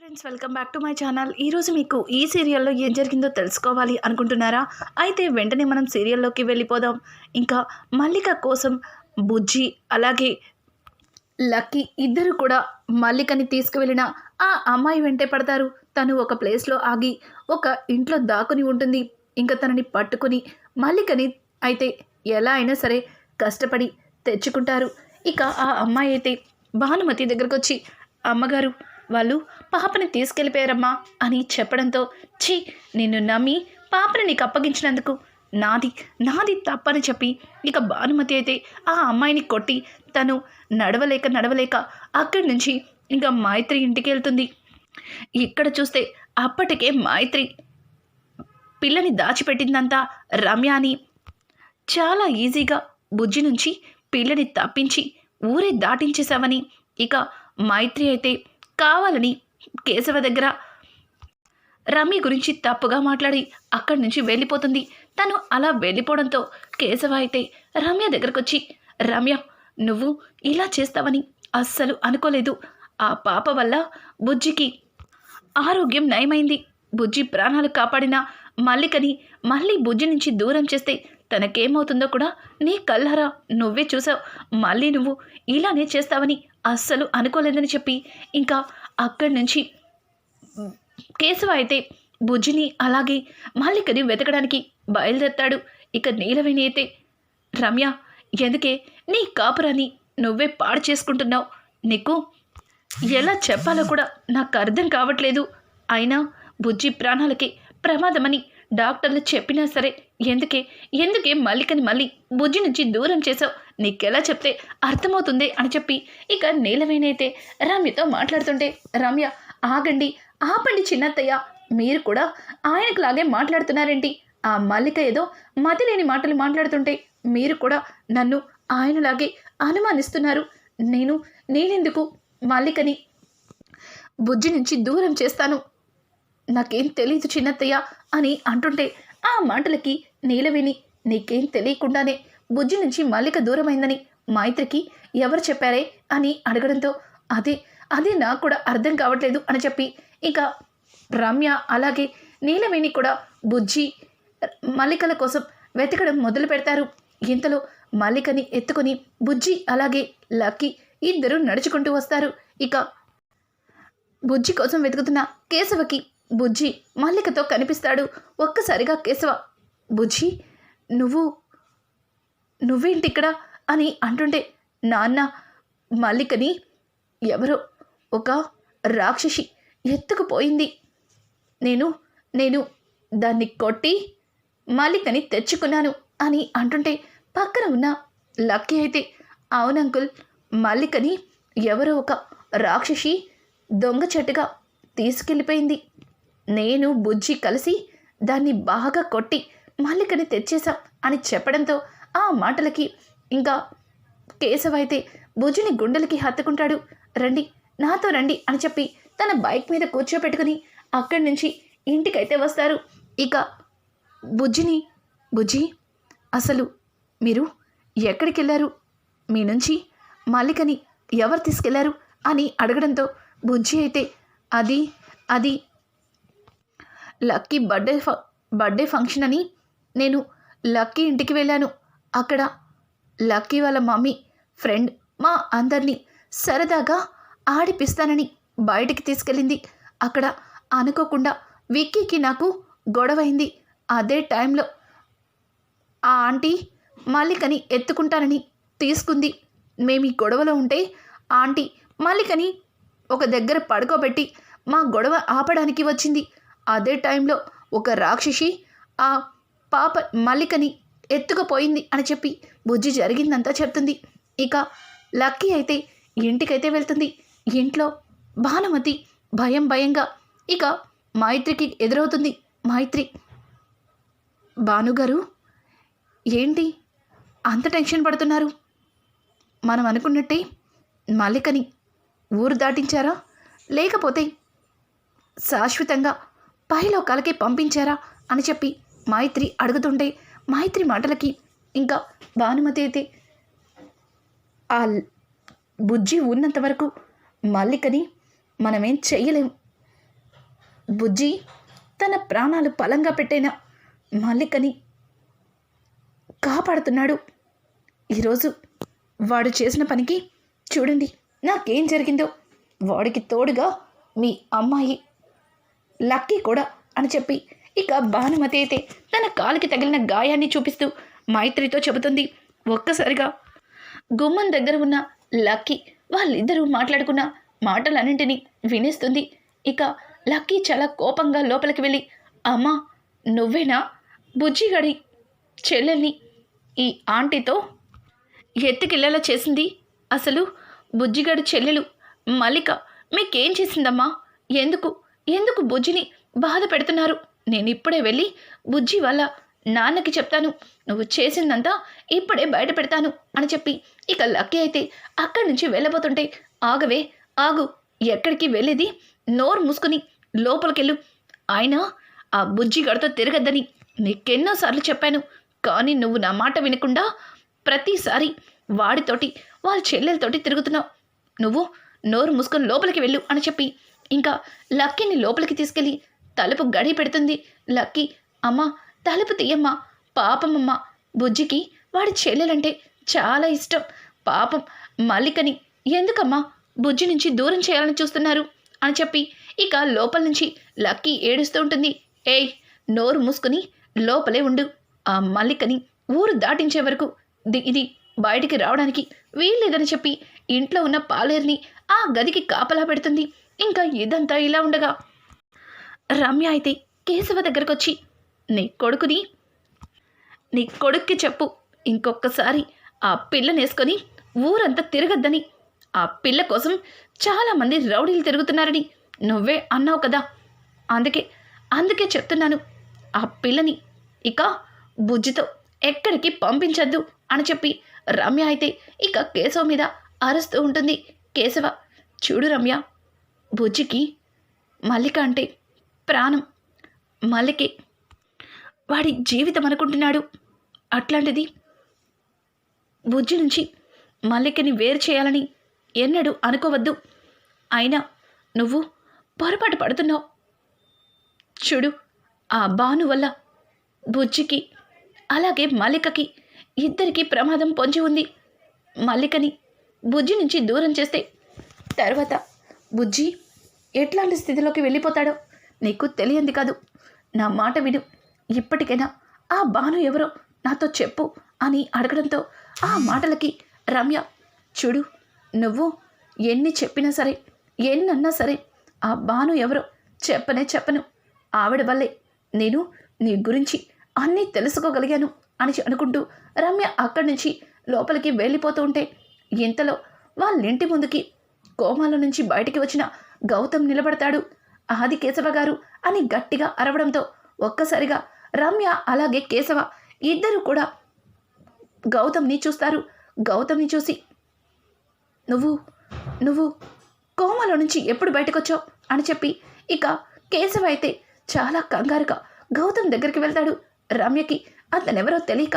Friends, welcome back to my channel. ఈరోజు మీకు ఈ సీరియల్లో ఏం జరిగిందో తెలుసుకోవాలి అనుకుంటున్నారా? అయితే వెంటనే మనం సీరియల్లోకి వెళ్ళిపోదాం. ఇంకా మల్లిక కోసం బుజ్జి అలాగే లక్కీ ఇద్దరు కూడా మల్లికని తీసుకువెళ్ళిన ఆ అమ్మాయి వెంటే పడతారు. తను ఒక ప్లేస్లో ఆగి ఒక ఇంట్లో దాక్కుని ఉంటుంది. ఇంకా తనని పట్టుకుని మల్లికని అయితే ఎలా అయినా సరే కష్టపడి తెచ్చుకుంటారు. ఇక ఆ అమ్మాయి అయితే భానుమతి దగ్గరకు వచ్చి, అమ్మగారు వాళ్ళు పాపని తీసుకెళ్ళిపోయారమ్మా అని చెప్పడంతో, ఛీ, నిన్ను నమ్మి పాపని నీకు అప్పగించినందుకు నాది నాది తప్పని చెప్పి ఇక భానుమతి అయితే ఆ అమ్మాయిని కొట్టి తను నడవలేక అక్కడి నుంచి ఇంకా మైత్రి ఇంటికి వెళ్తుంది. ఇక్కడ చూస్తే అప్పటికే మైత్రి పిల్లని దాచిపెట్టిందంతా రమ్య అని చాలా ఈజీగా బుజ్జి నుంచి పిల్లని తప్పించి ఊరే దాటించేశావని ఇక మైత్రి అయితే కావాలని కేశవ దగ్గర రమ్య గురించి తప్పుగా మాట్లాడి అక్కడి నుంచి వెళ్ళిపోతుంది. తను అలా వెళ్ళిపోవడంతో కేశవ అయితే రమ్య దగ్గరకు వచ్చి, రమ్య, నువ్వు ఇలా చేస్తావని అస్సలు అనుకోలేదు. ఆ పాప వల్ల బుజ్జికి ఆరోగ్యం నయమైంది. బుజ్జి ప్రాణాలు కాపాడిన మల్లికని మళ్ళీ బుజ్జి నుంచి దూరం చేస్తే తనకేమవుతుందో కూడా నీ కళ్ళారా నువ్వే చూసావు. మళ్ళీ నువ్వు ఇలానే చేస్తావని అస్సలు అనుకోలేదని చెప్పి ఇంకా అక్కడి నుంచి కేశవ అయితే బుజ్జిని అలాగే మల్లికని వెతకడానికి బయలుదేరతాడు. ఇక నీలవేణి అయితే, రమ్య, ఎందుకే నీ కాపురాన్ని నువ్వే పాడు చేసుకుంటున్నావు? నీకు ఎలా చెప్పాలో కూడా నాకు అర్థం కావట్లేదు. అయినా బుజ్జి ప్రాణాలకి ప్రమాదమని డాక్టర్లు చెప్పినా సరే ఎందుకే మల్లికని మళ్ళీ బుజ్జి నుంచి దూరం చేసావు? నీకెలా చెప్తే అర్థమవుతుంది అని చెప్పి ఇక నీలవేణైతే రమ్యతో మాట్లాడుతుంటే, రమ్య, ఆపండి చిన్నత్తయ్య, మీరు కూడా ఆయనకులాగే మాట్లాడుతున్నారేంటి? ఆ మల్లిక ఏదో మతిలేని మాటలు మాట్లాడుతుంటే మీరు కూడా నన్ను ఆయనలాగే అనుమానిస్తున్నారు. నేనెందుకు మల్లికని బుజ్జి నుంచి దూరం చేస్తాను? నాకేం తెలీదు చిన్నత్తయ్య అని అంటుంటే ఆ మాటలకి నీలవేణి, నీకేం తెలియకుండానే బుజ్జి నుంచి మల్లిక దూరమైందని మైత్రికి ఎవరు చెప్పారే అని అడగడంతో, అదే నాకు కూడా అర్థం కావట్లేదు అని చెప్పి ఇక రమ్య అలాగే నీలవేణి కూడా బుజ్జి మల్లికల కోసం వెతకడం మొదలు పెడతారు. ఇంతలో మల్లికని ఎత్తుకొని బుజ్జి అలాగే లక్కీ ఇద్దరు నడుచుకుంటూ వస్తారు. ఇక బుజ్జి కోసం వెతుకుతున్న కేశవకి బుజ్జి మల్లికతో కనిపిస్తాడు. ఒక్కసారిగా కేశవ, బుజ్జి, నువ్వేంటి ఇక్కడ అని అంటుంటే, నాన్న, మల్లికని ఎవరో ఒక రాక్షసి ఎత్తుకుపోయింది. నేను దాన్ని కొట్టి మల్లికని తెచ్చుకున్నాను అని అంటుంటే పక్కన ఉన్న లక్కీ అయితే, అవునంకుల్, మల్లికని ఎవరో ఒక రాక్షసి దొంగ చెట్టుగా తీసుకెళ్ళిపోయింది. నేను బుజ్జి కలిసి దాన్ని బాగా కొట్టి మల్లికని తెచ్చేశాం అని చెప్పడంతో ఆ మాటలకి ఇంకా కేశవ అయితే బుజ్జిని గుండెలకి హత్తుకుంటాడు. రండి, నాతో రండి అని చెప్పి తన బైక్ మీద కూర్చోపెట్టుకుని అక్కడి నుంచి ఇంటికైతే వస్తారు. ఇక బుజ్జి, అసలు మీరు ఎక్కడికి వెళ్ళారు? మీ నుంచి మల్లికని ఎవరు తీసుకెళ్లారు అని అడగడంతో బుజ్జి అయితే, అది లక్కీ బర్త్డే ఫంక్షన్ అని నేను లక్కీ ఇంటికి వెళ్ళాను. అక్కడ లక్కీ వాళ్ళ మమ్మీ ఫ్రెండ్ మా అందరినీ సరదాగా ఆడిపిస్తానని బయటికి తీసుకెళ్ళింది. అక్కడ అనుకోకుండా విక్కీకి నాకు గొడవైంది. అదే టైంలో ఆ ఆంటీ మల్లికని ఎత్తుకుంటానని తీసుకుంది. మేము ఈ గొడవలో ఉంటే ఆంటీ మల్లికని ఒక దగ్గర పడుకోబెట్టి మా గొడవ ఆపడానికి వచ్చింది. అదే టైంలో ఒక రాక్షసి ఆ పాప మల్లికని ఎత్తుకుపోయింది అని చెప్పి బుజ్జి జరిగిందంతా చెప్తుంది. ఇక లక్కీ అయితే ఇంటికైతే వెళ్తుంది. ఇంట్లో భానుమతి భయంగా ఇక మైత్రికి ఎదురవుతుంది. మైత్రి, భానుగారు, ఏంటి అంత టెన్షన్ పడుతున్నారు? మనం అనుకున్నట్టే మల్లికని ఊరు దాటించారా, లేకపోతే శాశ్వతంగా పైలోకాలకే పంపించారా అని చెప్పి మైత్రి అడుగుతుంటే మైత్రి మాటలకి ఇంకా భానుమతి అయితే, ఆ బుజ్జి ఉన్నంత వరకు మల్లికని మనమేం చెయ్యలేం. బుజ్జి తన ప్రాణాలు పలంగా పెట్టైన మల్లికని కాపాడుతున్నాడు. ఈరోజు వాడు చేసిన పనికి చూడండి నాకేం జరిగిందో. వాడికి తోడుగా మీ అమ్మాయి లక్కీ కూడా అని చెప్పి ఇక భానుమతి అయితే తన కాలికి తగిలిన గాయాన్ని చూపిస్తూ మైత్రితో చెబుతుంది. ఒక్కసారిగా గుమ్మం దగ్గర ఉన్న లక్కీ వాళ్ళిద్దరూ మాట్లాడుకున్న మాటలన్నింటినీ వినేస్తుంది. ఇక లక్కీ చాలా కోపంగా లోపలికి వెళ్ళి, అమ్మా నువ్వేనా బుజ్జిగడి చెల్లెల్ని ఈ ఆంటీతో ఎత్తుకెళ్ళేలా చేసింది? అసలు బుజ్జిగడి చెల్లెలు మల్లిక మీకేం చేసిందమ్మా? ఎందుకు ఎందుకు బుజ్జిని బాధ పెడుతున్నారు? నేను ఇప్పుడే వెళ్ళి బుజ్జి వాళ్ళ నాన్నకి చెప్తాను. నువ్వు చేసిందంతా ఇప్పుడే బయట పెడతాను అని చెప్పి ఇక లక్కీ అయితే అక్కడి నుంచి వెళ్ళబోతుంటే, ఆగవే ఆగు, ఎక్కడికి వెళ్ళేది? నోరు మూసుకుని లోపలికెళ్ళు. ఆయన ఆ బుజ్జిగడితో తిరగద్దని నీకెన్నోసార్లు చెప్పాను, కానీ నువ్వు నా మాట వినకుండా ప్రతిసారి వాడితోటి వాళ్ళ చెల్లెలతోటి తిరుగుతున్నావు. నువ్వు నోరు మూసుకొని లోపలికి వెళ్ళు అని చెప్పి ఇంకా లక్కీని లోపలికి తీసుకెళ్ళి తలుపు గడి పెడుతుంది. లక్కీ, అమ్మా తలుపు తీయమ్మా, పాపమమ్మ బుజ్జికి వాడి చెల్లెలంటే చాలా ఇష్టం. పాపం మల్లికని ఎందుకమ్మా బుజ్జి నుంచి దూరం చేయాలని చూస్తున్నారు అని చెప్పి ఇక లోపల నుంచి లక్కీ ఏడుస్తూ ఉంటుంది. ఏయ్ నోరు మూసుకుని లోపలే ఉండు. ఆ మల్లికని ఊరు దాటించే వరకు ఇది బయటికి రావడానికి వీల్లేదని చెప్పి ఇంట్లో ఉన్న పాలేరుని ఆ గదికి కాపలా పెడుతుంది. ఇంకా ఇదంతా ఇలా ఉండగా రమ్య అయితే కేశవ దగ్గరకు వచ్చి, నీ కొడుక్కి చెప్పు, ఇంకొకసారి ఆ పిల్లనేసుకొని ఊరంతా తిరగద్దని. ఆ పిల్ల కోసం చాలామంది రౌడీలు తిరుగుతున్నారని నువ్వే అన్నావు కదా, అందుకే చెప్తున్నాను. ఆ పిల్లని ఇక బుజ్జితో ఎక్కడికి పంపించద్దు అని చెప్పి రమ్య అయితే ఇక కేశవ మీద అరుస్తూ ఉంటుంది. కేశవ, చూడు రమ్య, బుజ్జికి మల్లిక అంటే ప్రాణం. మల్లికే వాడి జీవితం అనుకుంటున్నాడు. అట్లాంటిది బుజ్జి నుంచి మల్లికని వేరు చేయాలని ఎన్నడూ అనుకోవద్దు. అయినా నువ్వు పొరపాటు పడుతున్నావు. చూడు, ఆ భాను వల్ల బుజ్జికి అలాగే మల్లికకి ఇద్దరికీ ప్రమాదం పొంచి ఉంది. మల్లికని బుజ్జి నుంచి దూరం చేస్తే తర్వాత బుజ్జి ఎట్లాంటి స్థితిలోకి వెళ్ళిపోతాడో నీకు తెలియంది కాదు. నా మాట విను. ఇప్పటికైనా ఆ భాను ఎవరో నాతో చెప్పు అని అడగడంతో ఆ మాటలకి రమ్య, చూడు, నువ్వు ఎన్ని చెప్పినా సరే ఎన్నన్నా సరే ఆ భాను ఎవరో చెప్పను. ఆవిడ వల్లే నేను నీ గురించి అన్నీ తెలుసుకోగలిగాను అని అనుకుంటూ రమ్య అక్కడి నుంచి లోపలికి వెళ్ళిపోతూ ఉంటే, ఇంతలో వాళ్ళింటి ముందుకి కోమాలో నుంచి బయటికి వచ్చిన గౌతమ్ నిలబడతాడు. ఆది కేశవ గారు అని గట్టిగా అరవడంతో ఒక్కసారిగా రమ్య అలాగే కేశవ ఇద్దరు కూడా గౌతమ్ని చూస్తారు. గౌతమ్ని చూసి, నువ్వు కోమాలో నుంచి ఎప్పుడు బయటకొచ్చావు అని చెప్పి ఇక కేశవ అయితే చాలా కంగారుగా గౌతమ్ దగ్గరికి వెళ్తాడు. రమ్యకి అతనెవరో తెలియక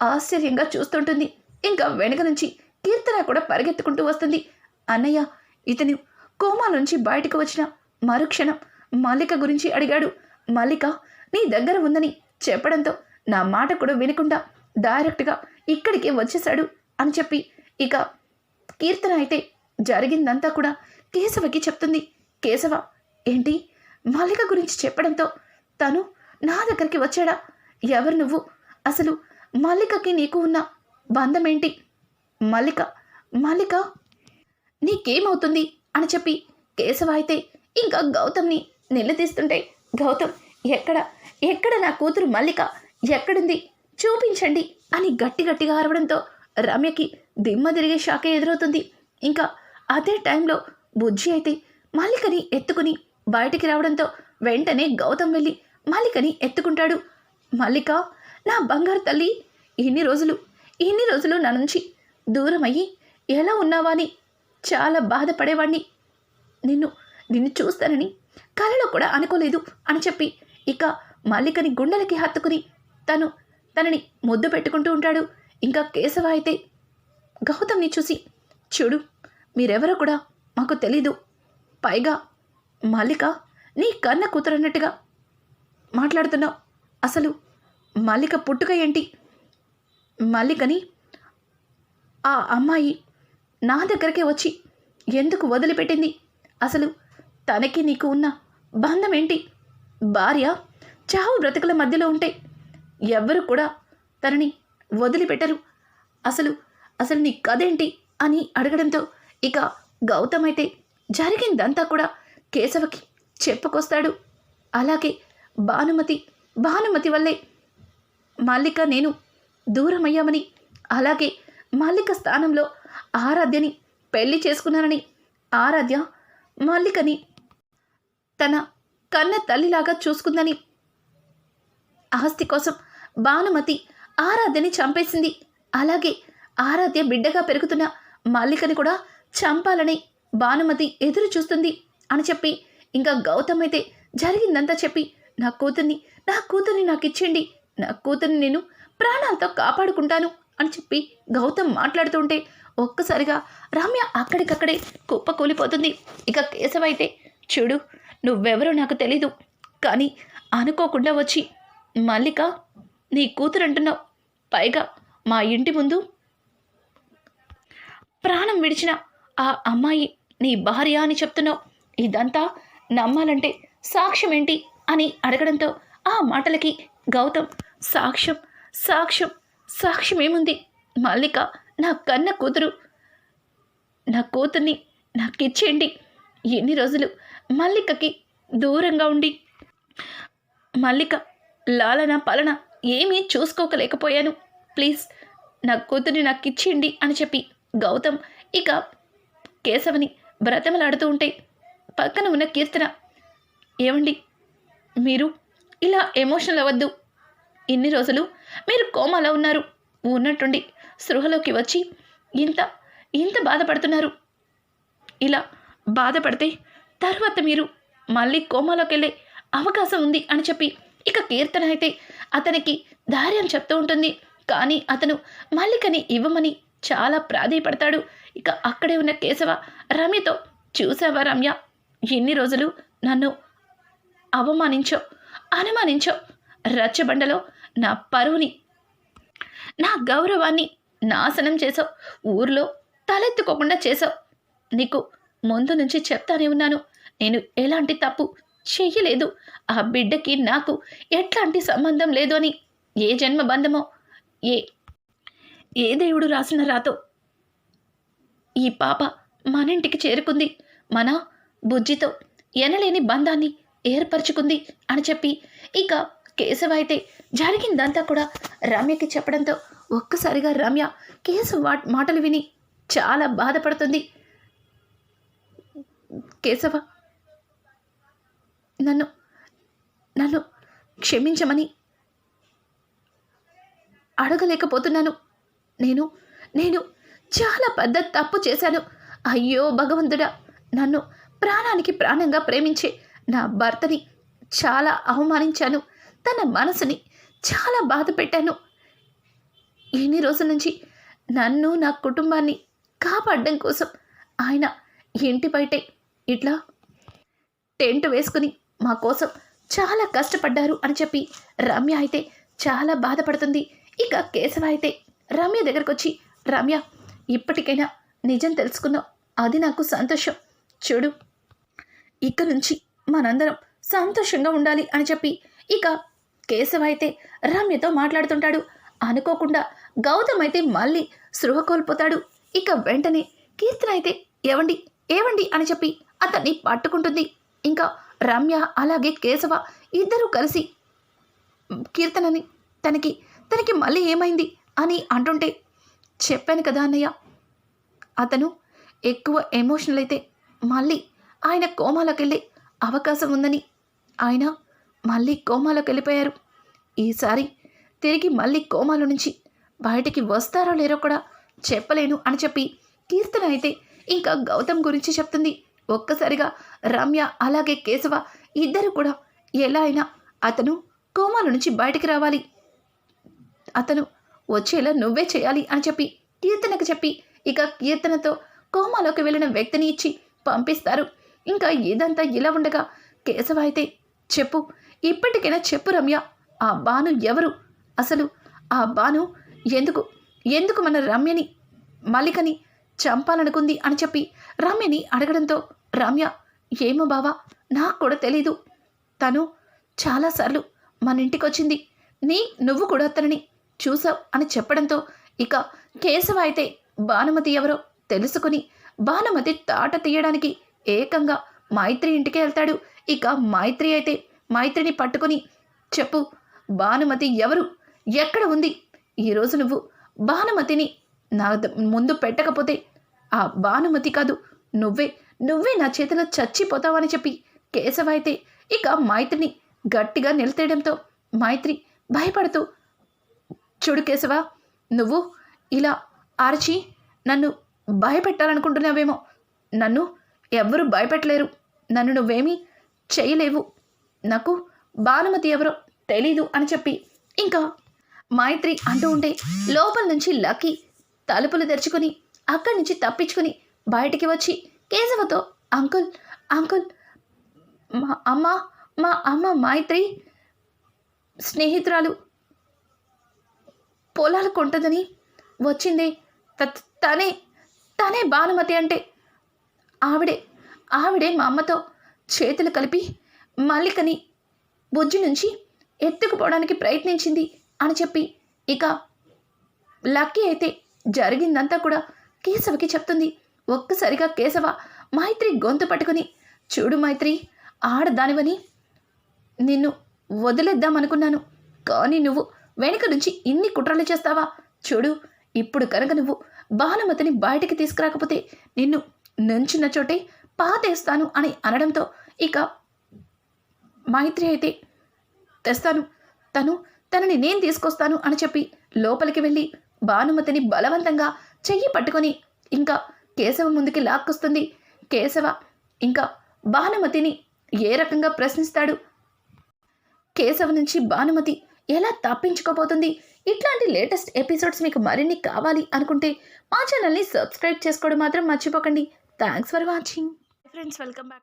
ఆశ్చర్యంగా చూస్తుంటుంది. ఇంకా వెనక నుంచి కీర్తన కూడా పరిగెత్తుకుంటూ వస్తుంది. అన్నయ్య, ఇతను కోమా నుంచి బయటకు వచ్చిన మరుక్షణం మల్లిక గురించి అడిగాడు. మల్లిక నీ దగ్గర ఉందని చెప్పడంతో నా మాట కూడా వినకుండా డైరెక్ట్గా ఇక్కడికి వచ్చేశాడు అని చెప్పి ఇక కీర్తన అయితే జరిగిందంతా కూడా కేశవకి చెప్తుంది. కేశవ, ఏంటి మల్లిక గురించి చెప్పడంతో తను నా దగ్గరికి వచ్చాడా? ఎవరు నువ్వు? అసలు మల్లికకి నీకు ఉన్న బంధం ఏంటి? మల్లిక నీకేమవుతుంది అని చెప్పి కేశవ అయితే ఇంకా గౌతమ్ని నిలదీస్తుంటే, గౌతమ్, ఎక్కడ నా కూతురు మల్లిక ఎక్కడుంది చూపించండి అని గట్టిగా అరవడంతో రమ్యకి దిమ్మ తిరిగే షాకే ఎదురవుతుంది. ఇంకా అదే టైంలో బుజ్జి అయితే మల్లికని ఎత్తుకుని బయటికి రావడంతో వెంటనే గౌతమ్ వెళ్ళి మల్లికని ఎత్తుకుంటాడు. మల్లిక, నా బంగారు తల్లి, ఇన్ని రోజులు నా నుంచి దూరం అయ్యి ఎలా ఉన్నావా అని చాలా బాధపడేవాడిని. నిన్ను చూస్తానని కలలో కూడా అనుకోలేదు అని చెప్పి ఇక మల్లికని గుండెలకి హత్తుకుని తనని ముద్దు పెట్టుకుంటూ ఉంటాడు. ఇంకా కేశవ అయితే గౌతమ్ని చూసి, చూడు, మీరెవరో కూడా మాకు తెలీదు. పైగా మల్లిక నీ కన్న కూతురన్నట్టుగా మాట్లాడుతున్నావు. అసలు మల్లిక పుట్టుక ఏంటి? మల్లికని ఆ అమ్మాయి నా దగ్గరకే వచ్చి ఎందుకు వదిలిపెట్టింది? అసలు తనకి నీకు ఉన్న బంధం ఏంటి? భార్య చావు బ్రతుకుల మధ్యలో ఉంటే ఎవ్వరు కూడా తనని వదిలిపెట్టరు. అసలు అసలు నీ కథేంటి అని అడగడంతో ఇక గౌతమ్ అయితే జరిగిందంతా కూడా కేశవకి చెప్పుకొస్తాడు. అలాగే భానుమతి వల్లే మల్లిక నేను దూరమయ్యామని, అలాగే మల్లిక స్థానంలో ఆరాధ్యని పెళ్లి చేసుకున్నానని, ఆరాధ్య మల్లికని తన కన్న తల్లిలాగా చూసుకుందని, ఆస్తి కోసం భానుమతి ఆరాధ్యని చంపేసింది, అలాగే ఆరాధ్య బిడ్డగా పెరుగుతున్న మల్లికని కూడా చంపాలని భానుమతి ఎదురు చూస్తుంది అని చెప్పి ఇంకా గౌతమ్ అయితే జరిగిందంతా చెప్పి నా కూతుర్ని నాకు ఇచ్చేయండి, నా కూతుర్ని నేను ప్రాణాలతో కాపాడుకుంటాను అని చెప్పి గౌతమ్ మాట్లాడుతుంటే ఒక్కసారిగా రమ్య అక్కడికక్కడే కుప్పకూలిపోతుంది. ఇక కేశవ అయితే చూడు, నువ్వెవరో నాకు తెలీదు, కానీ అనుకోకుండా వచ్చి మల్లిక నీ కూతురు అంటున్నావు, పైగా మా ఇంటి ముందు ప్రాణం విడిచిన ఆ అమ్మాయి నీ భార్య అని చెప్తున్నావు. ఇదంతా నమ్మాలంటే సాక్ష్యం ఏంటి అని అడగడంతో ఆ మాటలకి గౌతమ్ సాక్ష్యం ఏముంది? మల్లిక నా కన్న కూతురు, నా కూతుర్ని నాకు ఇచ్చేయండి. ఎన్ని రోజులు మల్లికకి దూరంగా ఉండి మల్లిక లాలన పాలన ఏమీ చూసుకోకలేకపోయాను, ప్లీజ్ నా కూతుర్ని నాకు ఇచ్చేయండి అని చెప్పి గౌతమ్ ఇక కేశవని బ్రతమలాడుతూ ఉంటే పక్కన ఉన్న కీర్తన, ఏమండి మీరు ఇలా ఎమోషనల్ అవ్వద్దు, ఇన్ని రోజులు మీరు కోమాలో ఉన్నారు, ఉన్నట్టుండి స్పృహలోకి వచ్చి ఇంత బాధపడుతున్నారు, ఇలా బాధపడితే తర్వాత మీరు మళ్ళీ కోమాలోకి వెళ్ళే అవకాశం ఉంది అని చెప్పి ఇక కీర్తన అయితే అతనికి ధైర్యం చెప్తూ ఉంటుంది. కానీ అతను మల్లికని ఇవ్వమని చాలా ప్రాధేయపడతాడు. ఇక అక్కడే ఉన్న కేశవ రమ్యతో, చూసావా రమ్య, ఎన్ని రోజులు నన్ను అనుమానించో, రచ్చబండలో నా పరువుని, నా గౌరవాన్ని నాశనం చేసావు, ఊర్లో తలెత్తుకోకుండా చేసావు. నీకు ముందు నుంచి చెప్తానే ఉన్నాను, నేను ఎలాంటి తప్పు చెయ్యలేదు, ఆ బిడ్డకి నాకు ఎట్లాంటి సంబంధం లేదు అని. ఏ జన్మ బంధమో, ఏ దేవుడు రాసిన రాతో ఈ పాప మన ఇంటికి చేరుకుంది, మన బుజ్జితో ఎనలేని బంధాన్ని ఏర్పరచుకుంది అని చెప్పి ఇక కేశవ అయితే జరిగిందంతా కూడా రమ్యకి చెప్పడంతో ఒక్కసారిగా రమ్య కేశవ మాటలు విని చాలా బాధపడుతుంది. కేశవ, నన్ను క్షమించమని అడగలేకపోతున్నాను, నేను చాలా పెద్ద తప్పు చేశాను. అయ్యో భగవంతుడా, నన్ను ప్రాణానికి ప్రాణంగా ప్రేమించే నా భర్తని చాలా అవమానించాను, తన మనసుని చాలా బాధ పెట్టాను. ఎన్ని రోజుల నుంచి నన్ను, నా కుటుంబాన్ని కాపాడడం కోసం ఆయన ఇంటి బయటే ఇట్లా టెంట్ వేసుకుని మా కోసం చాలా కష్టపడ్డారు అని చెప్పి రమ్య అయితే చాలా బాధపడుతుంది. ఇక కేశవ అయితే రమ్య దగ్గరకు వచ్చి, రమ్య, ఇప్పటికైనా నిజం తెలుసుకున్నావు, అది నాకు సంతోషం. చూడు, ఇక నుంచి మనందరం సంతోషంగా ఉండాలి అని చెప్పి ఇక కేశవ అయితే రమ్యతో మాట్లాడుతుంటాడు. అనుకోకుండా గౌతమ్ అయితే మళ్ళీ స్పృహ కోల్పోతాడు. ఇక వెంటనే కీర్తన అయితే ఏవండి అని చెప్పి అతన్ని పట్టుకుంటుంది. ఇంకా రమ్య అలాగే కేశవ ఇద్దరూ కలిసి కీర్తనని తనకి మళ్ళీ ఏమైంది అని అంటుంటే, చెప్పాను కదా అన్నయ్య, అతను ఎక్కువ ఎమోషనల్ అయితే మళ్ళీ ఆయన కోమాలోకి వెళ్ళే అవకాశం ఉందని. ఆయన మళ్ళీ కోమాలోకి వెళ్ళిపోయారు. ఈసారి తిరిగి మళ్ళీ కోమాలో నుంచి బయటికి వస్తారో లేరో కూడా చెప్పలేను అని చెప్పి కీర్తన అయితే ఇంకా గౌతమ్ గురించి చెప్తుంది. ఒక్కసారిగా రమ్య అలాగే కేశవ ఇద్దరు కూడా ఎలా అయినా అతను కోమాలో నుంచి బయటికి రావాలి, అతను వచ్చేలా నువ్వే చేయాలి అని చెప్పి కీర్తనకు చెప్పి ఇక కీర్తనతో కోమాలోకి వెళ్ళిన వ్యక్తిని ఇచ్చి పంపిస్తారు. ఇంకా ఇదంతా ఇలా ఉండగా కేశవ అయితే చెప్పు, ఇప్పటికైనా చెప్పు రమ్య, ఆ బాను ఎవరు? అసలు ఆ బాను ఎందుకు ఎందుకు మన రమ్యని మల్లికని చంపాలనుకుంది అని చెప్పి రమ్యని అడగడంతో రమ్య ఏమో బావా, నాకు కూడా తెలీదు. తను చాలాసార్లు మన ఇంటికి వచ్చింది, నువ్వు కూడా తనని చూసావు అని చెప్పడంతో ఇక కేశవ అయితే భానుమతి ఎవరో తెలుసుకుని భానుమతి తాట తీయడానికి ఏకంగా మైత్రి ఇంటికి వెళ్తాడు. ఇక మైత్రి అయితే మైత్రిని పట్టుకుని చెప్పు, భానుమతి ఎవరు, ఎక్కడ ఉంది? ఈరోజు నువ్వు భానుమతిని నా ముందు పెట్టకపోతే ఆ భానుమతి కాదు, నువ్వే నా చేతిలో చచ్చిపోతావని చెప్పి కేశవ అయితే ఇక మైత్రిని గట్టిగా నిలతేయడంతో మైత్రి భయపడుతూ చూడు కేశవ, నువ్వు ఇలా అరిచి నన్ను భయపెట్టాలనుకుంటున్నావేమో, నన్ను ఎవ్వరూ భయపెట్టలేరు, నన్ను నువ్వేమీ చేయలేవు, నాకు భానుమతి ఎవరో తెలీదు అని చెప్పి ఇంకా మైత్రి అంటూ ఉంటే లోపల నుంచి లక్కీ తలుపులు తెరుచుకుని అక్కడి నుంచి తప్పించుకుని బయటికి వచ్చి కేశవతో అంకుల్ అంకుల్ మా అమ్మ మైత్రి స్నేహితురాలు పొలాలు కొంటదని వచ్చింది, తనే భానుమతి అంటే ఆవిడే మా అమ్మతో చేతులు కలిపి మల్లికని బుజ్జి నుంచి ఎత్తుకుపోవడానికి ప్రయత్నించింది అని చెప్పి ఇక లక్కీ అయితే జరిగిందంతా కూడా కేశవకి చెప్తుంది. ఒక్కసారిగా కేశవ మైత్రి గొంతు పట్టుకుని చూడు మైత్రి, ఆడదానివని నిన్ను వదిలేద్దామనుకున్నాను, కానీ నువ్వు వెనుక నుంచి ఇన్ని కుట్రలు చేస్తావా? చూడు, ఇప్పుడు కనుక నువ్వు భానుమతిని బయటికి తీసుకురాకపోతే నిన్ను నుంచిన చోటే పాతేస్తాను అని అనడంతో ఇక మైత్రి అయితే తెస్తాను, తనని నేను తీసుకొస్తాను అని చెప్పి లోపలికి వెళ్ళి భానుమతిని బలవంతంగా చెయ్యి పట్టుకొని ఇంకా కేశవ ముందుకి లాక్కొస్తుంది. కేశవ ఇంకా భానుమతిని ఏ రకంగా ప్రశ్నిస్తాడు? కేశవ నుంచి భానుమతి ఎలా తప్పించుకోబోతుంది? ఇట్లాంటి లేటెస్ట్ ఎపిసోడ్స్ మీకు మరిన్ని కావాలి అనుకుంటే మా ఛానల్ని సబ్స్క్రైబ్ చేసుకోవడం మాత్రం మర్చిపోకండి. Thanks for watching friends, welcome back.